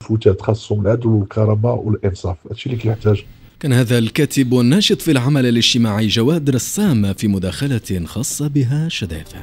المنفوذات خاصهم العدل والكرامه والانصاف، هادشي اللي كيحتاج. كان هذا الكاتب والناشط في العمل الاجتماعي جواد رسام في مداخلة خاصة بها شدايف.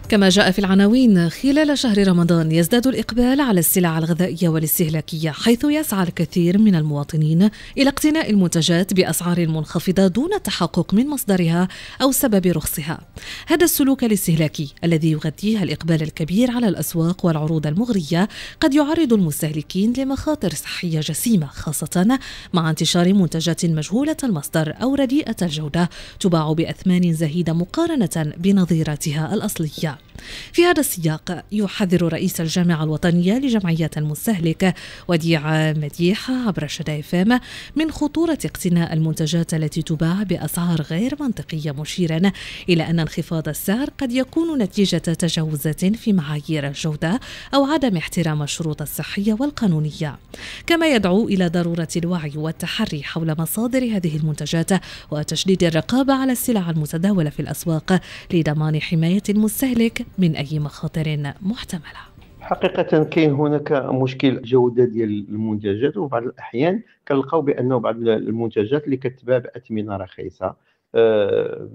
كما جاء في العناوين: خلال شهر رمضان يزداد الإقبال على السلع الغذائية والاستهلاكية، حيث يسعى الكثير من المواطنين إلى اقتناء المنتجات بأسعار منخفضة دون التحقق من مصدرها أو سبب رخصها. هذا السلوك الاستهلاكي الذي يغذيه الإقبال الكبير على الأسواق والعروض المغرية قد يعرض المستهلكين لمخاطر صحية جسيمة، خاصة مع انتشار منتجات مجهولة المصدر أو رديئة الجودة تباع بأثمان زهيدة مقارنة بنظيرتها الأصلية. في هذا السياق يحذر رئيس الجامعة الوطنية لجمعية المستهلك وديع مديح عبر شدايف من خطورة اقتناء المنتجات التي تباع بأسعار غير منطقية، مشيرا إلى أن انخفاض السعر قد يكون نتيجة تجاوزات في معايير الجودة أو عدم احترام الشروط الصحية والقانونية. كما يدعو إلى ضرورة الوعي والتحري حول مصادر هذه المنتجات وتشديد الرقابة على السلع المتداولة في الأسواق لضمان حماية المستهلك من أي مخاطر محتملة. حقيقة كاين هناك مشكل جودة ديال المنتجات، وبعض الأحيان كنلقاو بأنه بعض المنتجات اللي كتباع بأثمنة رخيصة،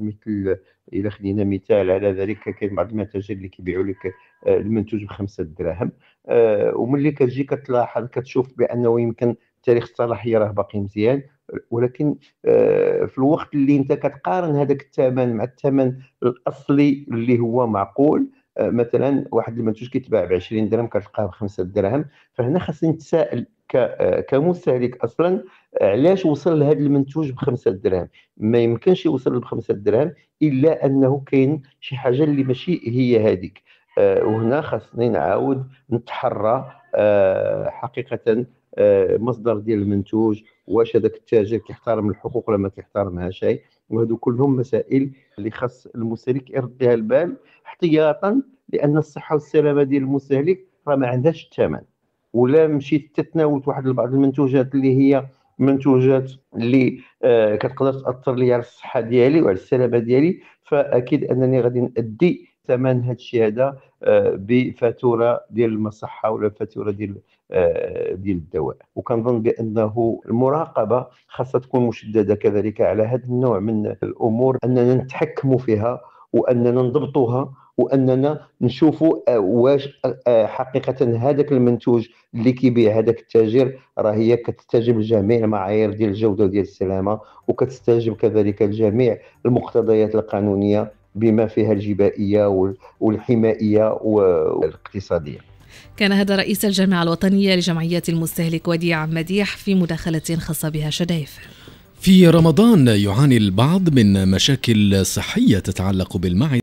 مثل إلا خدينا مثال على ذلك كاين بعض المتاجر اللي كيبيعوا لك المنتوج ب5 دراهم، وملي كتجي كتلاحظ كتشوف بأنه يمكن تاريخ الصلاحية راه باقي مزيان، ولكن في الوقت اللي انت كتقارن هذاك الثمن مع الثمن الاصلي اللي هو معقول، مثلا واحد المنتوج كيتباع ب 20 درهم كتلقاه ب5 دراهم، فهنا خاصني نتساءل كمستهلك اصلا علاش وصل لهذا المنتوج ب5 دراهم؟ ما يمكنش يوصل ب5 دراهم الا انه كاين شي حاجه اللي ماشي هي هذيك، وهنا خاصني نعاود نتحرى حقيقه مصدر ديال المنتوج، واش هذاك التاجر كيحترم الحقوق ولا ما كيحترمها شيء، وهذو كلهم مسائل اللي خاص المستهلك يرد لها البال احتياطا، لان الصحه والسلامه ديال المستهلك راه ما عندهاش الثمن. ولا مشيت تتناول واحد بعض المنتوجات اللي هي منتوجات اللي كتقدر تاثر لي على الصحه ديالي وعلى السلامه ديالي، فاكيد انني غادي نادي ثمن هذا الشيء هذا بفاتوره ديال المصحه ولا فاتوره ديال الدواء. وكنظن بانه المراقبه خاصها تكون مشدده كذلك على هذا النوع من الامور، اننا نتحكموا فيها واننا نضبطوها واننا نشوفوا واش حقيقه هذاك المنتوج اللي كيبيع هذاك التاجر راه هي كتستجيب لجميع المعايير ديال الجوده وديال السلامه، وكتستجيب كذلك لجميع المقتضيات القانونيه بما فيها الجبائيه والحمائيه والاقتصاديه. كان هذا رئيس الجامعة الوطنية لجمعيات المستهلك وديع مديح في مداخلة خاصة بها شدايف. في رمضان يعاني البعض من مشاكل صحية تتعلق بالمعدة